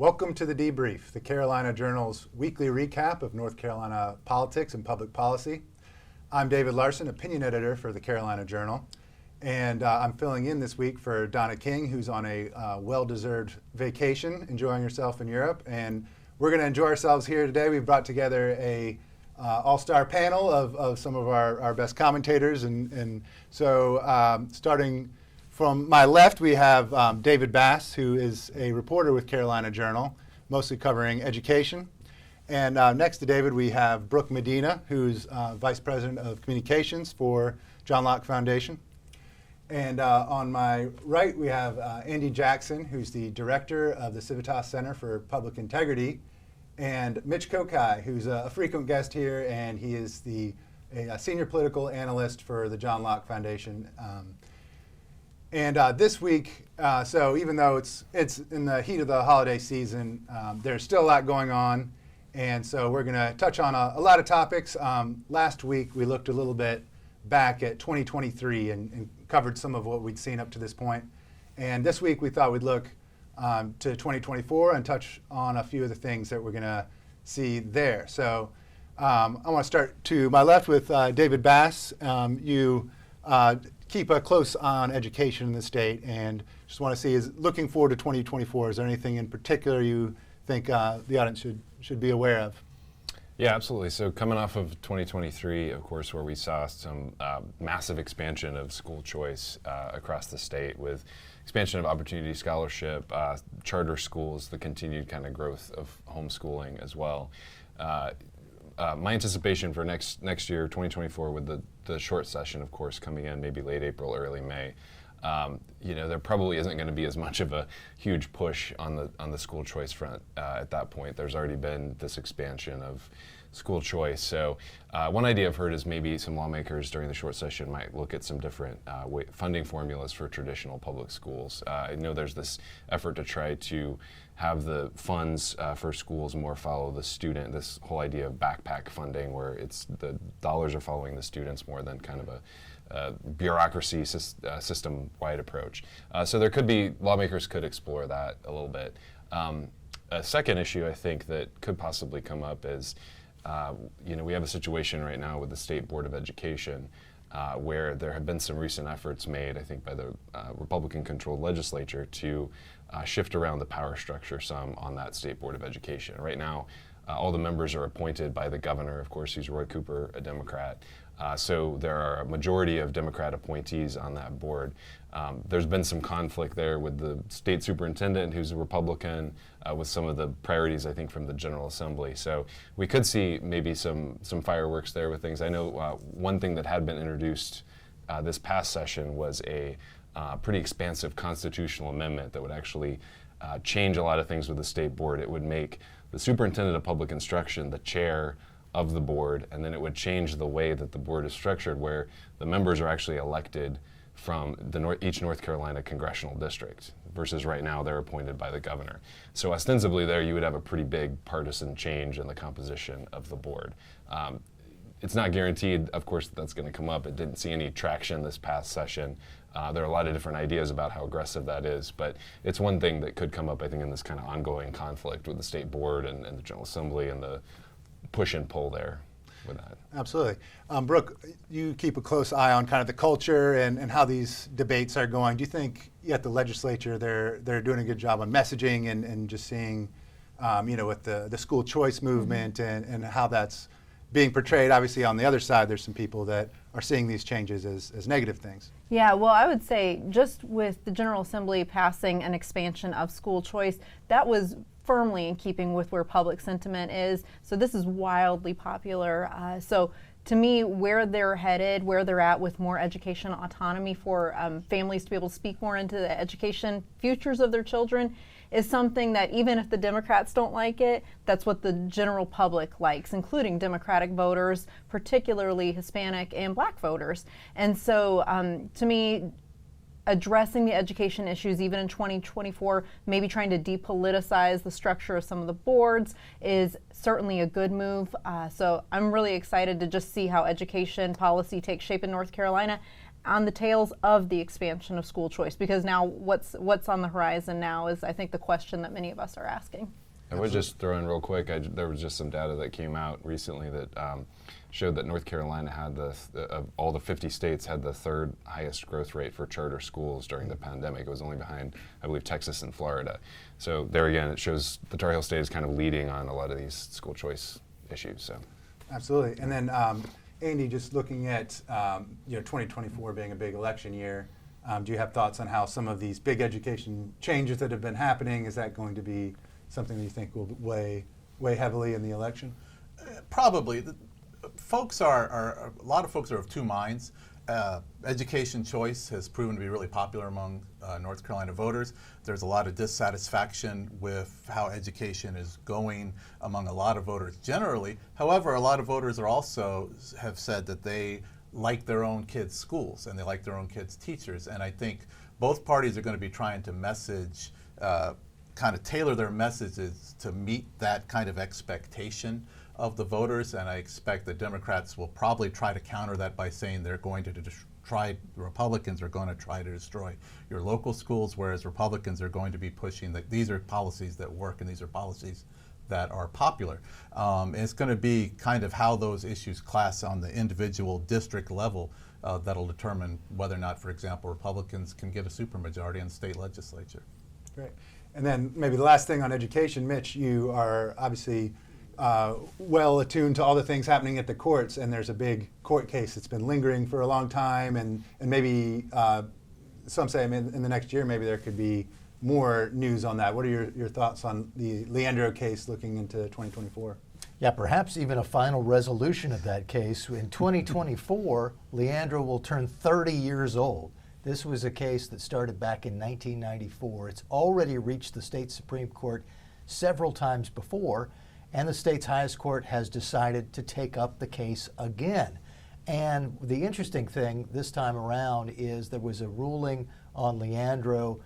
Welcome to the Debrief, the Carolina Journal's weekly recap of North Carolina politics and public policy. I'm David Larson, opinion editor for the Carolina Journal, and I'm filling in this week for Donna King, who's on a well-deserved vacation, enjoying herself in Europe, and we're going to enjoy ourselves here today. We've brought together a all-star panel of some of our best commentators, and so starting from my left, we have David Bass, who is a reporter with Carolina Journal, mostly covering education. And next to David, we have Brooke Medina, who's Vice President of Communications for John Locke Foundation. And on my right, we have Andy Jackson, who's the Director of the Civitas Center for Public Integrity, and Mitch Kokai, who's a frequent guest here, and he is a Senior Political Analyst for the John Locke Foundation. And this week, so even though it's in the heat of the holiday season, there's still a lot going on. And so we're going to touch on a lot of topics. Last week, we looked a little bit back at 2023 and covered some of what we'd seen up to this point. And this week, we thought we'd look to 2024 and touch on a few of the things that we're going to see there. So I want to start to my left with David Bass. You keep a close eye on education in the state, and just want to see, is looking forward to 2024, is there anything in particular you think the audience should be aware of? Yeah, absolutely. So coming off of 2023, of course, where we saw some massive expansion of school choice across the state with expansion of opportunity scholarship, charter schools, the continued kind of growth of homeschooling as well. My anticipation for next year, 2024, with the short session, of course, coming in maybe late April, early May, there probably isn't going to be as much of a huge push on the school choice front at that point. There's already been this expansion of school choice. So one idea I've heard is maybe some lawmakers during the short session might look at some different funding formulas for traditional public schools. I know there's this effort to try to have the funds for schools more follow the student, this whole idea of backpack funding where it's the dollars are following the students more than kind of a bureaucracy system-wide approach. So there could be, lawmakers could explore that a little bit. A second issue I think that could possibly come up is, we have a situation right now with the State Board of Education where there have been some recent efforts made, I think, by the Republican-controlled legislature to shift around the power structure some on that State Board of Education. Right now, all the members are appointed by the governor, of course, who's Roy Cooper, a Democrat. So there are a majority of Democrat appointees on that board. There's been some conflict there with the state superintendent, who's a Republican, with some of the priorities, I think, from the General Assembly. So we could see maybe some fireworks there with things. I know one thing that had been introduced this past session was a pretty expansive constitutional amendment that would actually change a lot of things with the state board. It would make the superintendent of public instruction the chair of the board, and then it would change the way that the board is structured, where the members are actually elected from each North Carolina congressional district, versus right now they're appointed by the governor. So ostensibly there you would have a pretty big partisan change in the composition of the board. It's not guaranteed, of course, that's going to come up. It didn't see any traction this past session. There are a lot of different ideas about how aggressive that is, but it's one thing that could come up, I think, in this kind of ongoing conflict with the state board and the General Assembly and the push and pull there with that. Absolutely. Brooke, you keep a close eye on kind of the culture and how these debates are going. Do you think at the legislature they're doing a good job on messaging and just seeing, with the school choice movement and how that's being portrayed? Obviously, on the other side, there's some people that are seeing these changes as negative things. Yeah, well, I would say just with the General Assembly passing an expansion of school choice, that was firmly in keeping with where public sentiment is. So this is wildly popular. So to me, where they're headed, where they're at with more education autonomy for families to be able to speak more into the education futures of their children is something that even if the Democrats don't like it, that's what the general public likes, including Democratic voters, particularly Hispanic and Black voters. And so to me, addressing the education issues even in 2024, maybe trying to depoliticize the structure of some of the boards is certainly a good move. So I'm really excited to just see how education policy takes shape in North Carolina. on the tails of the expansion of school choice, because now what's on the horizon now is, I think, the question that many of us are asking. I would just throw in real quick, there was just some data that came out recently that showed that North Carolina had of all the 50 states had the third highest growth rate for charter schools during the pandemic. It was only behind, I believe, Texas and Florida. So there again, it shows the Tar Heel State is kind of leading on a lot of these school choice issues. So. Absolutely. And then, Andy, just looking at 2024 being a big election year, do you have thoughts on how some of these big education changes that have been happening, is that going to be something that you think will weigh heavily in the election? Probably. A lot of folks are of two minds. Education choice has proven to be really popular among North Carolina voters. There's a lot of dissatisfaction with how education is going among a lot of voters generally. However, a lot of voters are also have said that they like their own kids' schools and they like their own kids' teachers. And I think both parties are going to be trying to message, kind of tailor their messages to meet that kind of expectation of the voters, and I expect the Democrats will probably try to counter that by saying they're going to the Republicans are going to try to destroy your local schools, whereas Republicans are going to be pushing that these are policies that work and these are policies that are popular. And it's going to be kind of how those issues class on the individual district level that'll determine whether or not, for example, Republicans can get a supermajority in the state legislature. Great. And then maybe the last thing on education, Mitch, you are obviously well attuned to all the things happening at the courts, and there's a big court case that's been lingering for a long time, and maybe some say in the next year maybe there could be more news on that. What are your thoughts on the Leandro case looking into 2024? Yeah, perhaps even a final resolution of that case. In 2024, Leandro will turn 30 years old. This was a case that started back in 1994. It's already reached the state Supreme Court several times before, and the state's highest court has decided to take up the case again. And the interesting thing this time around is there was a ruling on Leandro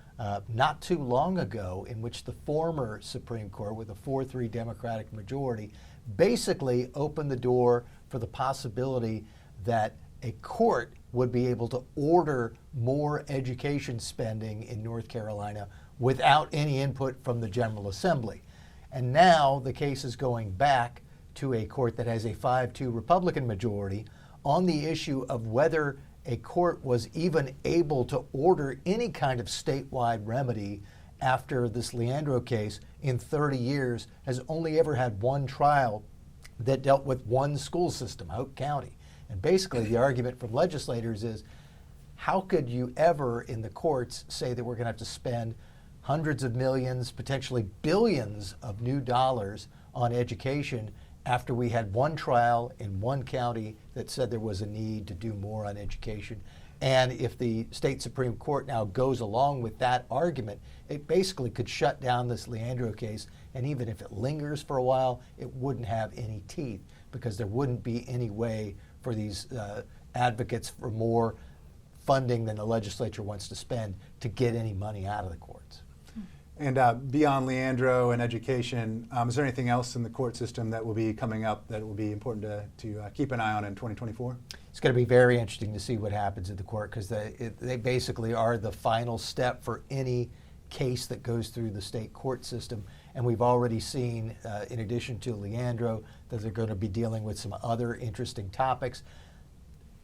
not too long ago in which the former Supreme Court, with a 4-3 Democratic majority, basically opened the door for the possibility that a court would be able to order more education spending in North Carolina without any input from the General Assembly. And now the case is going back to a court that has a 5-2 Republican majority on the issue of whether a court was even able to order any kind of statewide remedy after this Leandro case in 30 years has only ever had one trial that dealt with one school system, Hoke County. And basically the argument from legislators is, how could you ever in the courts say that we're going to have to spend hundreds of millions, potentially billions of new dollars on education after we had one trial in one county that said there was a need to do more on education? And if the state Supreme Court now goes along with that argument, it basically could shut down this Leandro case, and even if it lingers for a while, it wouldn't have any teeth because there wouldn't be any way for these advocates for more funding than the legislature wants to spend to get any money out of the courts. And beyond Leandro and education, is there anything else in the court system that will be coming up that will be important to keep an eye on in 2024? It's going to be very interesting to see what happens at the court because they basically are the final step for any case that goes through the state court system. And we've already seen, in addition to Leandro, that they're going to be dealing with some other interesting topics.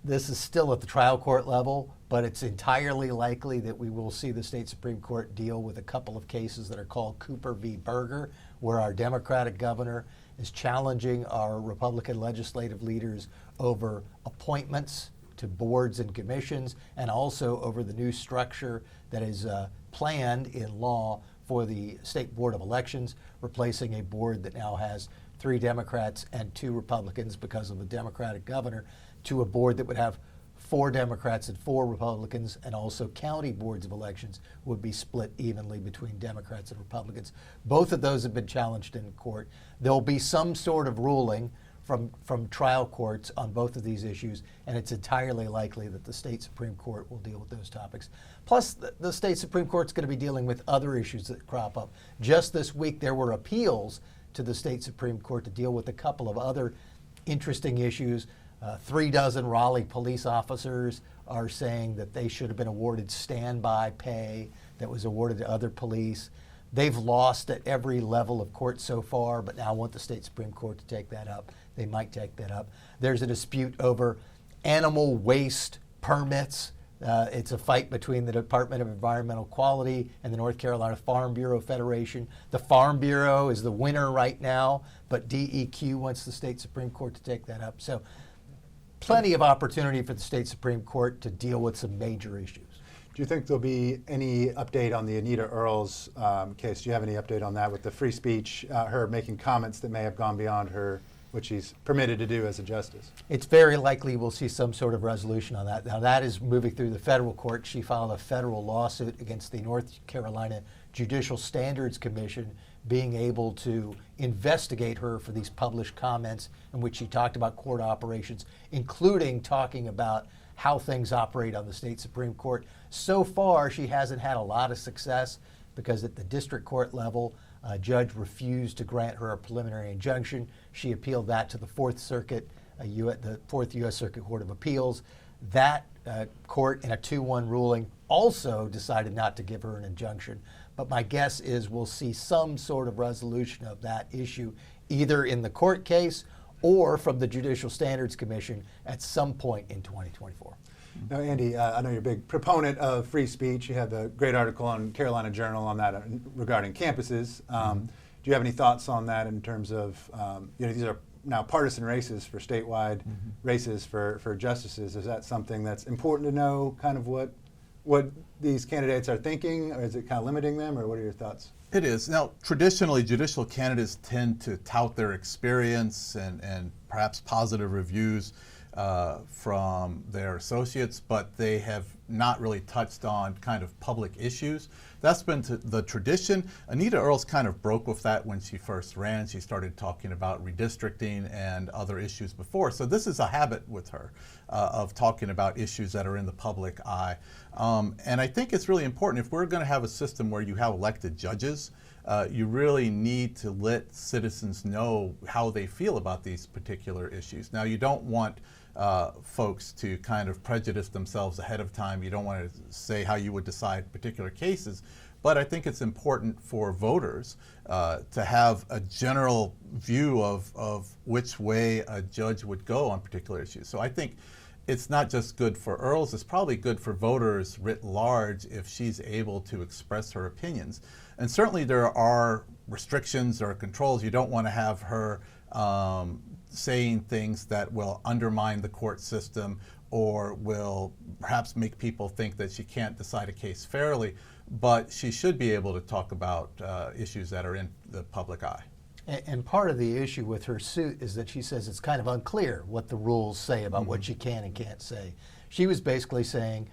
This is still at the trial court level, but it's entirely likely that we will see the state Supreme Court deal with a couple of cases that are called Cooper v. Berger, where our Democratic governor is challenging our Republican legislative leaders over appointments to boards and commissions, and also over the new structure that is planned in law for the State Board of Elections, replacing a board that now has 3 Democrats and 2 Republicans because of the Democratic governor, to a board that would have 4 Democrats and 4 Republicans, and also county boards of elections would be split evenly between Democrats and Republicans. Both of those have been challenged in court. There'll be some sort of ruling from trial courts on both of these issues, and it's entirely likely that the state Supreme Court will deal with those topics. Plus, the state Supreme Court's going to be dealing with other issues that crop up. Just this week, there were appeals to the state Supreme Court to deal with a couple of other interesting issues. 3 dozen Raleigh police officers are saying that they should have been awarded standby pay that was awarded to other police. They've lost at every level of court so far, but now want the state Supreme Court to take that up. They might take that up. There's a dispute over animal waste permits. It's a fight between the Department of Environmental Quality and the North Carolina Farm Bureau Federation. The Farm Bureau is the winner right now, but DEQ wants the state Supreme Court to take that up. So plenty of opportunity for the state Supreme Court to deal with some major issues. Do you think there'll be any update on the Anita Earls case? Do you have any update on that with the free speech, her making comments that may have gone beyond what she's permitted to do as a justice? It's very likely we'll see some sort of resolution on that. Now that is moving through the federal court. She filed a federal lawsuit against the North Carolina Judicial Standards Commission being able to investigate her for these published comments in which she talked about court operations, including talking about how things operate on the state Supreme Court. So far, she hasn't had a lot of success because at the district court level, a judge refused to grant her a preliminary injunction. She appealed that to the Fourth Circuit, the Fourth U.S. Circuit Court of Appeals. That court, in a 2-1 ruling, also decided not to give her an injunction. But my guess is we'll see some sort of resolution of that issue, either in the court case or from the Judicial Standards Commission at some point in 2024. Now, Andy, I know you're a big proponent of free speech. You had the great article on Carolina Journal on that regarding campuses. Do you have any thoughts on that in terms of, these are now partisan races for statewide races for justices. Is that something that's important to know, kind of what these candidates are thinking, or is it kind of limiting them, or what are your thoughts? It is. Now, traditionally, judicial candidates tend to tout their experience and perhaps positive reviews from their associates, but they have not really touched on kind of public issues. That's been the tradition. Anita Earls kind of broke with that when she first ran. She started talking about redistricting and other issues before. So this is a habit with her of talking about issues that are in the public eye. And I think it's really important, if we're going to have a system where you have elected judges, you really need to let citizens know how they feel about these particular issues. Now, you don't want folks to kind of prejudice themselves ahead of time. You don't want to say how you would decide particular cases. But I think it's important for voters to have a general view of which way a judge would go on particular issues. So I think it's not just good for Earls, it's probably good for voters writ large if she's able to express her opinions. And certainly there are restrictions or controls. You don't want to have her saying things that will undermine the court system or will perhaps make people think that she can't decide a case fairly, but she should be able to talk about issues that are in the public eye. And part of the issue with her suit is that she says it's kind of unclear what the rules say about what she can and can't say. She was basically saying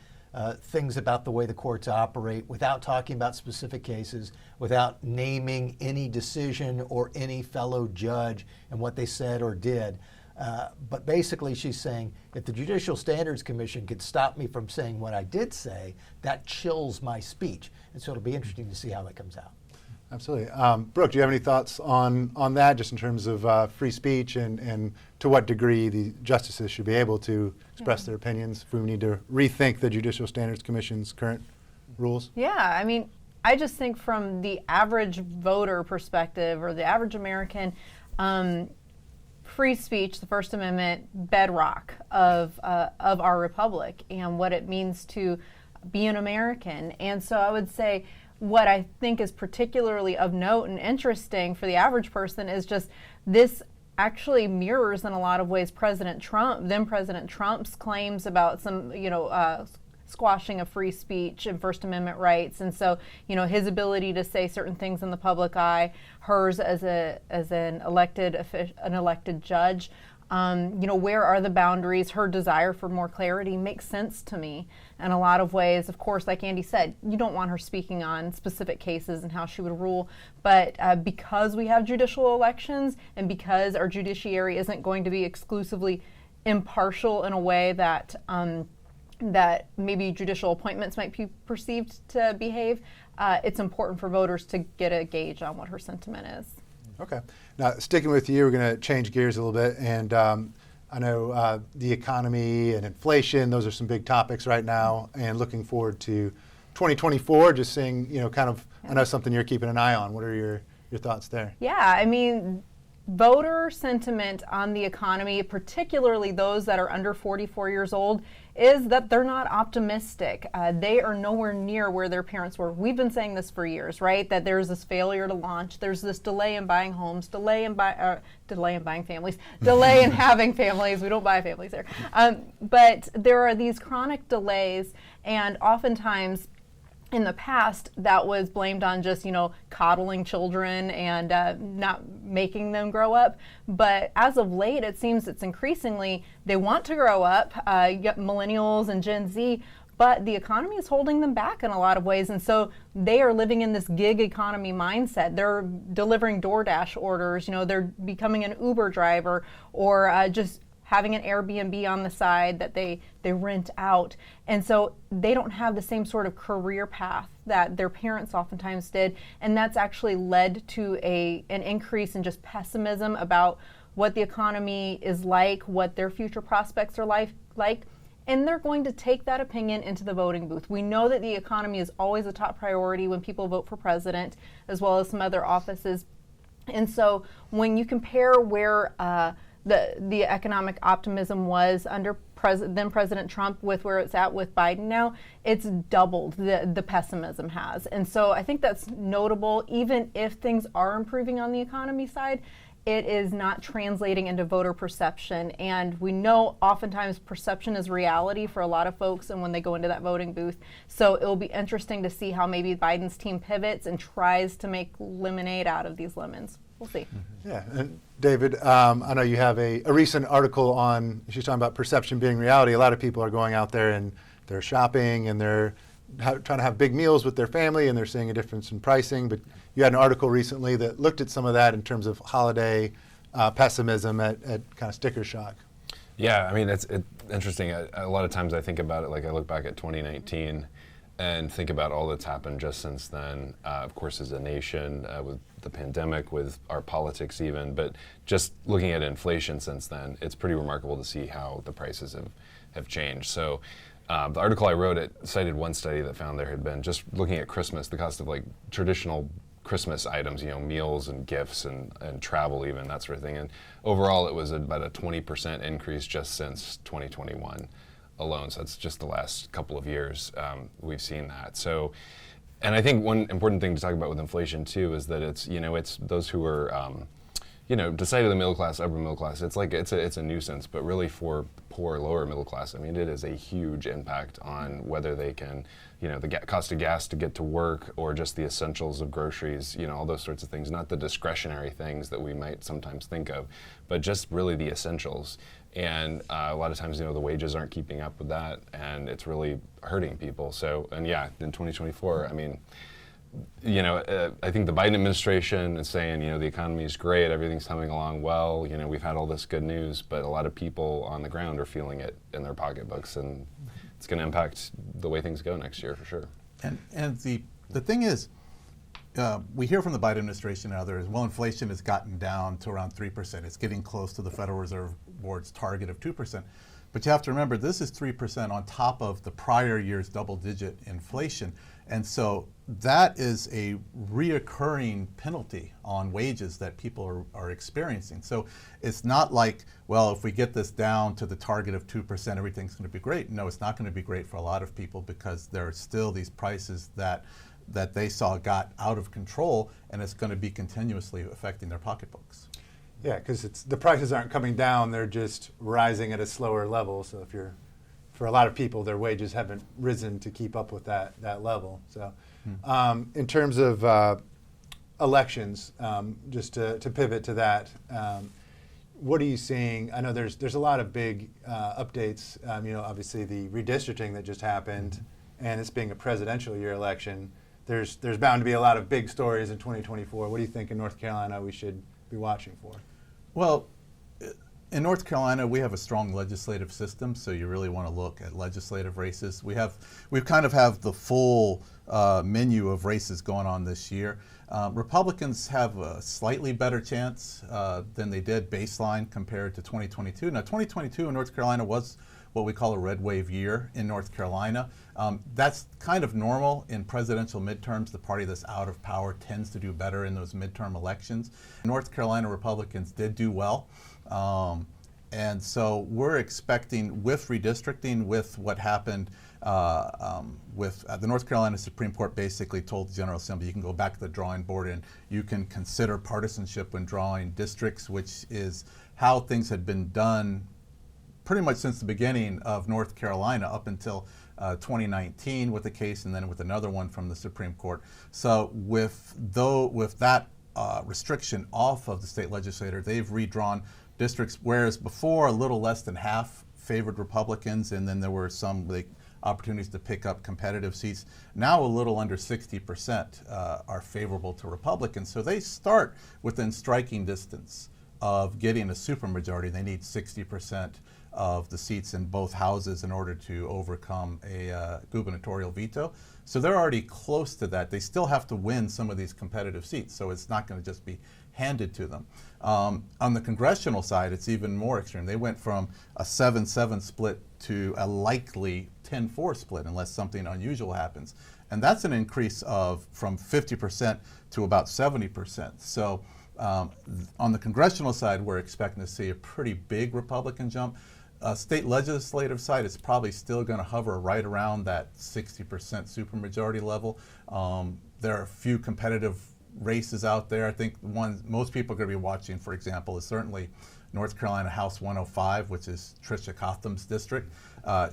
things about the way the courts operate without talking about specific cases, without naming any decision or any fellow judge and what they said or did. But basically she's saying, if the Judicial Standards Commission could stop me from saying what I did say, that chills my speech. And so it'll be interesting to see how that comes out. Absolutely. Brooke, do you have any thoughts on that, just in terms of free speech and to what degree the justices should be able to express their opinions if we need to rethink the Judicial Standards Commission's current rules? Yeah, I mean, I just think from the average voter perspective or the average American, free speech, the First Amendment, bedrock of our republic and what it means to be an American. And so I would say what I think is particularly of note and interesting for the average person is just this actually mirrors in a lot of ways President Trump's claims about some, squashing of free speech and First Amendment rights. And so, his ability to say certain things in the public eye, hers as an elected judge. Where are the boundaries? Her desire for more clarity makes sense to me in a lot of ways. Of course, like Andy said, you don't want her speaking on specific cases and how she would rule, but because we have judicial elections and because our judiciary isn't going to be exclusively impartial in a way that that maybe judicial appointments might be perceived to behave, it's important for voters to get a gauge on what her sentiment is. Okay. Now, sticking with you, we're going to change gears a little bit. And I know the economy and inflation, those are some big topics right now, and looking forward to 2024, just seeing, kind of, I know something you're keeping an eye on. What are your thoughts there? Yeah, I mean, voter sentiment on the economy, particularly those that are under 44 years old, is that they're not optimistic. They are nowhere near where their parents were. We've been saying this for years, right? That there's this failure to launch, there's this delay in buying homes, delay in buying families, delay in having families. We don't buy families there. But there are these chronic delays, and oftentimes in the past, that was blamed on just, coddling children and not making them grow up. But as of late, it seems it's increasingly, they want to grow up, millennials and Gen Z, but the economy is holding them back in a lot of ways. And so they are living in this gig economy mindset. They're delivering DoorDash orders, they're becoming an Uber driver, or just having an Airbnb on the side that they rent out. And so they don't have the same sort of career path that their parents oftentimes did. And that's actually led to an increase in just pessimism about what the economy is like, what their future prospects are like. And they're going to take that opinion into the voting booth. We know that the economy is always a top priority when people vote for president, as well as some other offices. And so when you compare where the economic optimism was under then President Trump with where it's at with Biden now, it's doubled, the pessimism has. And so I think that's notable. Even if things are improving on the economy side, it is not translating into voter perception. And we know oftentimes perception is reality for a lot of folks and when they go into that voting booth. So it'll be interesting to see how maybe Biden's team pivots and tries to make lemonade out of these lemons. We'll see. Yeah, and David, I know you have a recent article on, she's talking about perception being reality. A lot of people are going out there and they're shopping and they're trying to have big meals with their family and they're seeing a difference in pricing. But you had an article recently that looked at some of that in terms of holiday pessimism at kind of sticker shock. Yeah, I mean, it's interesting. A lot of times I think about it, like I look back at 2019 and think about all that's happened just since then, of course, as a nation, with the pandemic, with our politics even, but just looking at inflation since then, it's pretty remarkable to see how the prices have changed. So the article I wrote, it cited one study that found there had been, just looking at Christmas, the cost of like traditional Christmas items, meals and gifts and travel even, that sort of thing. And overall, it was about a 20% increase just since 2021 alone. So that's just the last couple of years we've seen that. So, and I think one important thing to talk about with inflation too is that it's those who are decidedly middle class, upper middle class. It's like it's a nuisance, but really for poor, lower middle class, I mean, it is a huge impact on whether they can, the cost of gas to get to work or just the essentials of groceries, all those sorts of things, not the discretionary things that we might sometimes think of, but just really the essentials. And a lot of times, the wages aren't keeping up with that, and it's really hurting people. So, and yeah, in 2024, I mean, I think the Biden administration is saying, the economy is great, everything's coming along well, we've had all this good news, but a lot of people on the ground are feeling it in their pocketbooks, and it's going to impact the way things go next year for sure. And the thing is, we hear from the Biden administration and others, inflation has gotten down to around 3%. It's getting close to the Federal Reserve Board's target of 2%. But you have to remember, this is 3% on top of the prior year's double-digit inflation. And so that is a reoccurring penalty on wages that people are experiencing. So it's not like, well, if we get this down to the target of 2%, everything's going to be great. No, it's not going to be great for a lot of people because there are still these prices that they saw got out of control, and it's going to be continuously affecting their pocketbooks. Yeah, because the prices aren't coming down; they're just rising at a slower level. So for a lot of people, their wages haven't risen to keep up with that level. So, in terms of elections, just to pivot to that, what are you seeing? I know there's a lot of big updates. Obviously the redistricting that just happened, and it's being a presidential year election. There's bound to be a lot of big stories in 2024. What do you think in North Carolina we should be watching for? Well, In North Carolina, we have a strong legislative system, so you really want to look at legislative races. We kind of have the full menu of races going on this year. Republicans have a slightly better chance than they did baseline compared to 2022. Now, 2022 in North Carolina was what we call a red wave year in North Carolina. That's kind of normal in presidential midterms. The party that's out of power tends to do better in those midterm elections. North Carolina Republicans did do well. And so we're expecting, with redistricting, with what happened with the North Carolina Supreme Court basically told the General Assembly you can go back to the drawing board and you can consider partisanship when drawing districts, which is how things had been done pretty much since the beginning of North Carolina up until 2019 with a case and then with another one from the Supreme Court. So with that restriction off of the state legislature, they've redrawn districts, whereas before a little less than half favored Republicans, and then there were some opportunities to pick up competitive seats. Now a little under 60% are favorable to Republicans. So they start within striking distance of getting a supermajority. They need 60% of the seats in both houses in order to overcome a gubernatorial veto. So they're already close to that. They still have to win some of these competitive seats, so it's not going to just be handed to them. On the congressional side, it's even more extreme. They went from a 7-7 split to a likely 10-4 split unless something unusual happens. And that's an increase of from 50% to about 70%. So on the congressional side, we're expecting to see a pretty big Republican jump. State legislative side, it's probably still going to hover right around that 60% supermajority level. There are a few competitive races out there. I think one most people are going to be watching, for example, is certainly North Carolina House 105, which is Tricia Cotham's district.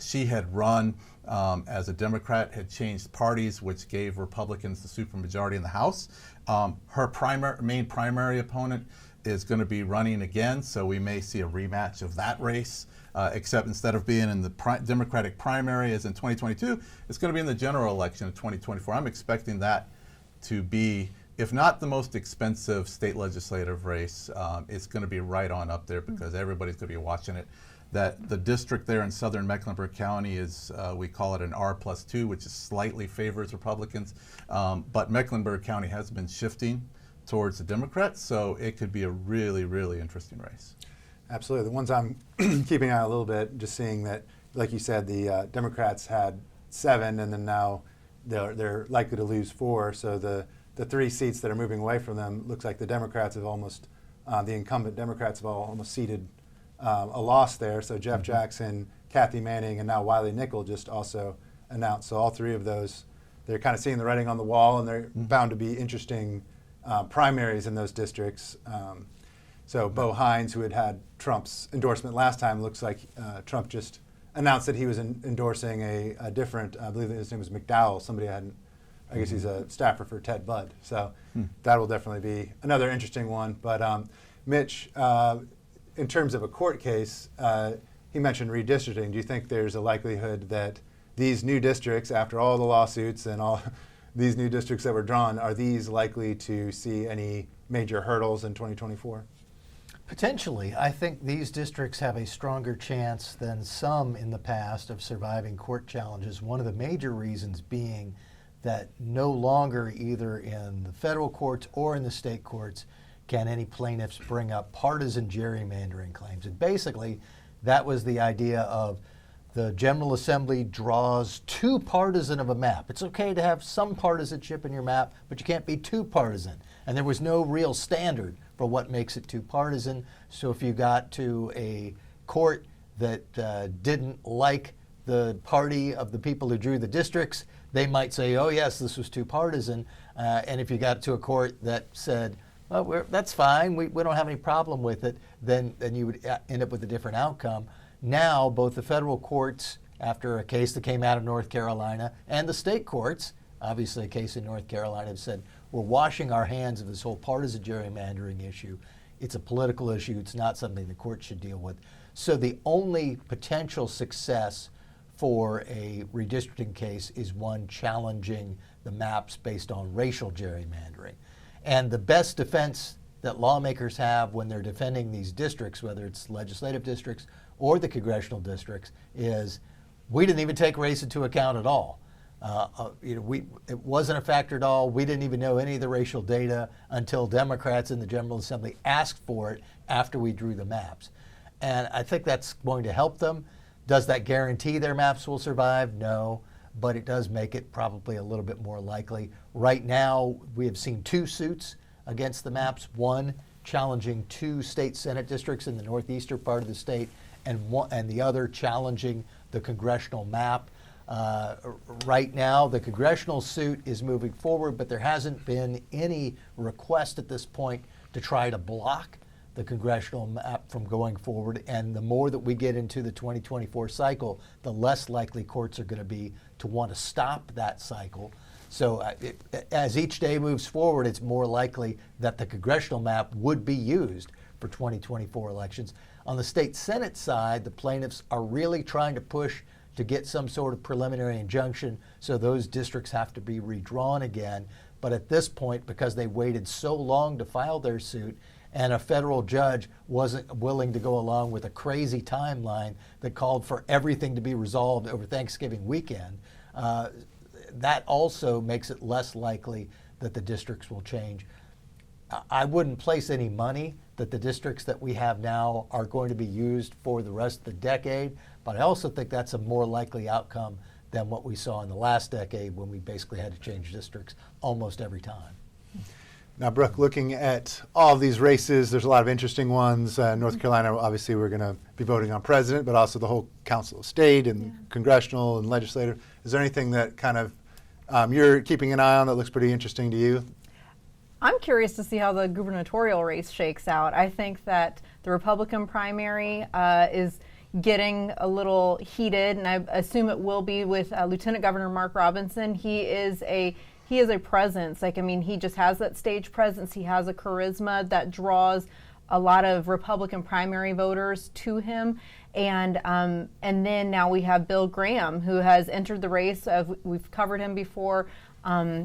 She had run as a Democrat, had changed parties, which gave Republicans the supermajority in the House. Her main primary opponent is going to be running again, so we may see a rematch of that race, except instead of being in the Democratic primary as in 2022, it's going to be in the general election in 2024. I'm expecting that to be, if not the most expensive state legislative race, it's going to be right on up there because everybody's going to be watching it. That the district there in southern Mecklenburg County is, we call it an R+2, which is slightly favors Republicans. But Mecklenburg County has been shifting towards the Democrats, so it could be a really, really interesting race. Absolutely. The ones I'm keeping out a little bit, just seeing that, like you said, the Democrats had 7, and then now they're likely to lose 4. So the 3 seats that are moving away from them, looks like the Democrats have almost, the incumbent Democrats have almost ceded a loss there. So Jeff Jackson, Kathy Manning, and now Wiley Nickel just also announced. So all 3 of those, they're kind of seeing the writing on the wall, and they're bound to be interesting primaries in those districts. So Bo Hines, who had Trump's endorsement last time, looks like Trump just announced that he was endorsing a different, I believe his name was McDowell, somebody I hadn't, I guess he's a staffer for Ted Budd. So that will definitely be another interesting one. But Mitch, in terms of a court case, he mentioned redistricting. Do you think there's a likelihood that these new districts, after all the lawsuits and all these new districts that were drawn, are these likely to see any major hurdles in 2024? Potentially. I think these districts have a stronger chance than some in the past of surviving court challenges. One of the major reasons being that no longer, either in the federal courts or in the state courts, can any plaintiffs bring up partisan gerrymandering claims. And basically, that was the idea of the General Assembly draws too partisan of a map. It's okay to have some partisanship in your map, but you can't be too partisan. And there was no real standard for what makes it too partisan. So if you got to a court that didn't like the party of the people who drew the districts, they might say, oh yes, this was too partisan. And if you got to a court that said, well, that's fine, we don't have any problem with it, then you would end up with a different outcome. Now, both the federal courts, after a case that came out of North Carolina, and the state courts, obviously a case in North Carolina, have said, we're washing our hands of this whole partisan gerrymandering issue. It's a political issue. It's not something the court should deal with. So the only potential success for a redistricting case is one challenging the maps based on racial gerrymandering. And the best defense that lawmakers have when they're defending these districts, whether it's legislative districts or the congressional districts, is we didn't even take race into account at all. It wasn't a factor at all. We didn't even know any of the racial data until Democrats in the General Assembly asked for it after we drew the maps. And I think that's going to help them. Does that guarantee their maps will survive? No, but it does make it probably a little bit more likely. Right now, we have seen 2 suits against the maps, one challenging 2 state Senate districts in the northeastern part of the state, and the other challenging the congressional map. Right now, the congressional suit is moving forward, but there hasn't been any request at this point to try to block the congressional map from going forward. And the more that we get into the 2024 cycle, the less likely courts are going to be to want to stop that cycle. So as each day moves forward, it's more likely that the congressional map would be used for 2024 elections. On the state Senate side, the plaintiffs are really trying to push to get some sort of preliminary injunction, so those districts have to be redrawn again. But at this point, because they waited so long to file their suit, and a federal judge wasn't willing to go along with a crazy timeline that called for everything to be resolved over Thanksgiving weekend, that also makes it less likely that the districts will change. I wouldn't place any money that the districts that we have now are going to be used for the rest of the decade, but I also think that's a more likely outcome than what we saw in the last decade when we basically had to change districts almost every time. Now, Brooke, looking at all of these races, there's a lot of interesting ones. North Carolina, obviously, we're going to be voting on president, but also the whole Council of State and congressional and legislative. Is there anything that kind of you're keeping an eye on that looks pretty interesting to you? I'm curious to see how the gubernatorial race shakes out. I think that the Republican primary is getting a little heated, and I assume it will be with Lieutenant Governor Mark Robinson. He is a presence. He just has that stage presence. He has a charisma that draws a lot of Republican primary voters to him. And then now we have Bill Graham, who has entered the race. We've covered him before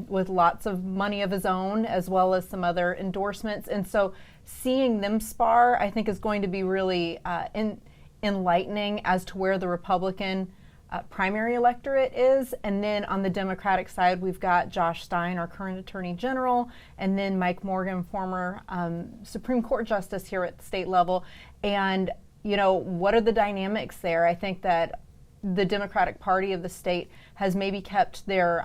with lots of money of his own, as well as some other endorsements. And so seeing them spar, I think, is going to be really enlightening as to where the Republican primary electorate is. And then on the Democratic side, we've got Josh Stein, our current Attorney General, and then Mike Morgan, former Supreme Court Justice here at the state level. And, what are the dynamics there? I think that the Democratic Party of the state has maybe kept their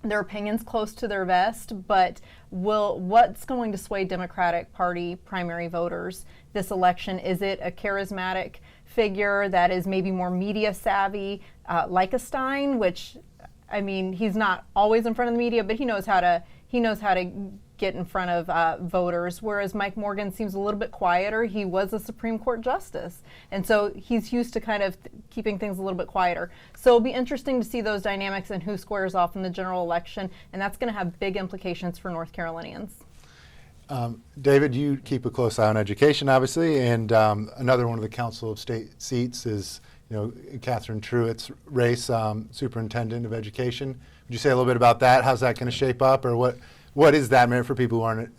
opinions close to their vest, but what's going to sway Democratic Party primary voters this election? Is it a charismatic figure that is maybe more media savvy, like a Stein, which, he's not always in front of the media, but he knows how to get in front of voters, whereas Mike Morgan seems a little bit quieter. He was a Supreme Court justice, and so he's used to kind of keeping things a little bit quieter. So it'll be interesting to see those dynamics and who squares off in the general election, and that's going to have big implications for North Carolinians. David, you keep a close eye on education, obviously, and another one of the Council of State seats is, Catherine Truitt's race, Superintendent of Education. Would you say a little bit about that? How's that going to shape up, or what is that meant for people who aren't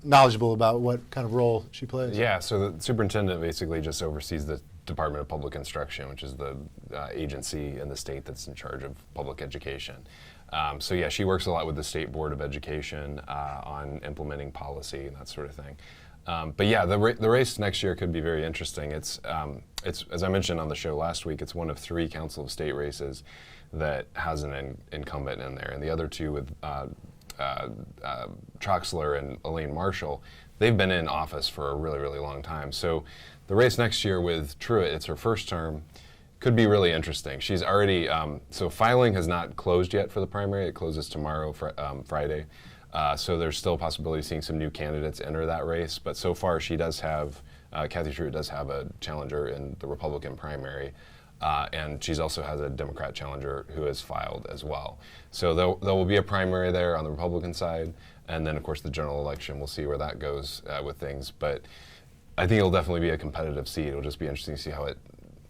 knowledgeable about what kind of role she plays? Yeah, so the superintendent basically just oversees the Department of Public Instruction, which is the agency in the state that's in charge of public education. She works a lot with the State Board of Education on implementing policy and that sort of thing. The race next year could be very interesting. It's as I mentioned on the show last week, it's one of 3 Council of State races that has an incumbent in there, and the other 2 with Troxler and Elaine Marshall, they've been in office for a really, really long time. So the race next year with Truitt, it's her first term, could be really interesting. She's already, so filing has not closed yet for the primary. It closes tomorrow, Friday. So there's still a possibility of seeing some new candidates enter that race. But so far she does have, Kathy Truitt does have a challenger in the Republican primary. And she's also has a Democrat challenger who has filed as well. So there will be a primary there on the Republican side, and then of course the general election, we'll see where that goes with things. But I think it'll definitely be a competitive seat. It'll just be interesting to see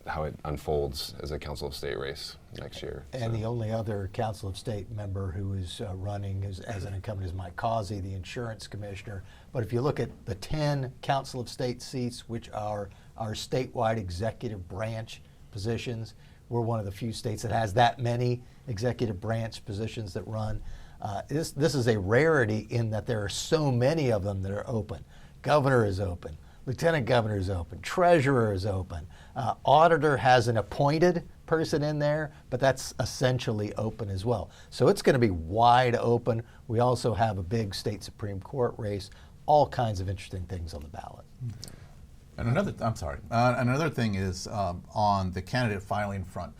how it unfolds as a Council of State race next year. And the only other Council of State member who is running as an incumbent is Mike Causey, the insurance commissioner. But if you look at the 10 Council of State seats, which are our statewide executive branch positions, we're one of the few states that has that many executive branch positions that run. This is a rarity in that there are so many of them that are open. Governor is open. Lieutenant governor is open. Treasurer is open. Auditor has an appointed person in there, but that's essentially open as well. So it's going to be wide open. We also have a big state Supreme Court race, all kinds of interesting things on the ballot. And another thing is on the candidate filing front.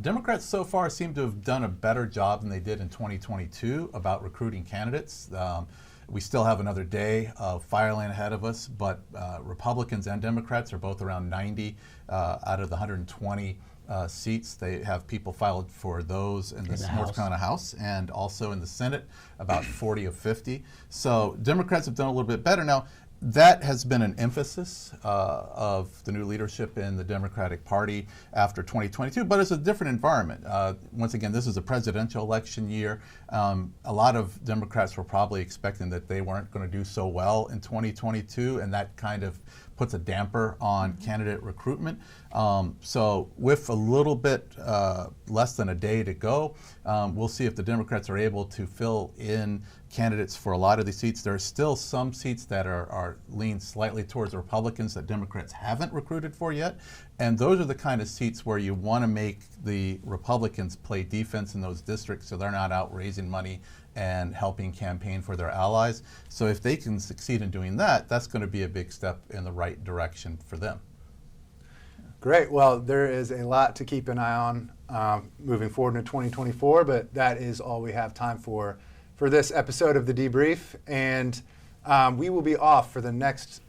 Democrats so far seem to have done a better job than they did in 2022 about recruiting candidates. We still have another day of filing ahead of us, but Republicans and Democrats are both around 90 out of the 120 seats. They have people filed for those in the North Carolina House and also in the Senate, about 40 of 50. So Democrats have done a little bit better. Now, that has been an emphasis of the new leadership in the Democratic Party after 2022, but it's a different environment. Once again, this is a presidential election year. A lot of Democrats were probably expecting that they weren't going to do so well in 2022, and that kind of puts a damper on candidate recruitment. So with a little bit less than a day to go, we'll see if the Democrats are able to fill in candidates for a lot of these seats. There are still some seats that are lean slightly towards the Republicans that Democrats haven't recruited for yet. And those are the kind of seats where you want to make the Republicans play defense in those districts so they're not out raising money and helping campaign for their allies. So if they can succeed in doing that, that's going to be a big step in the right direction for them. Great. Well, there is a lot to keep an eye on moving forward into 2024, but that is all we have time for this episode of the Debrief. And we will be off for the next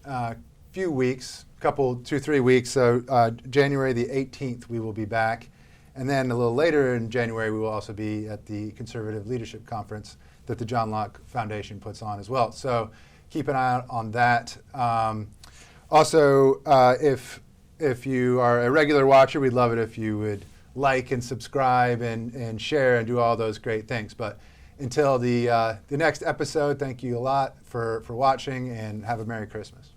few weeks, 2-3 weeks. So January the 18th, we will be back. And then a little later in January, we will also be at the Conservative Leadership Conference that the John Locke Foundation puts on as well. So keep an eye out on that. Also, if you are a regular watcher, we'd love it if you would like and subscribe and share and do all those great things. But until the next episode, thank you a lot for watching, and have a Merry Christmas.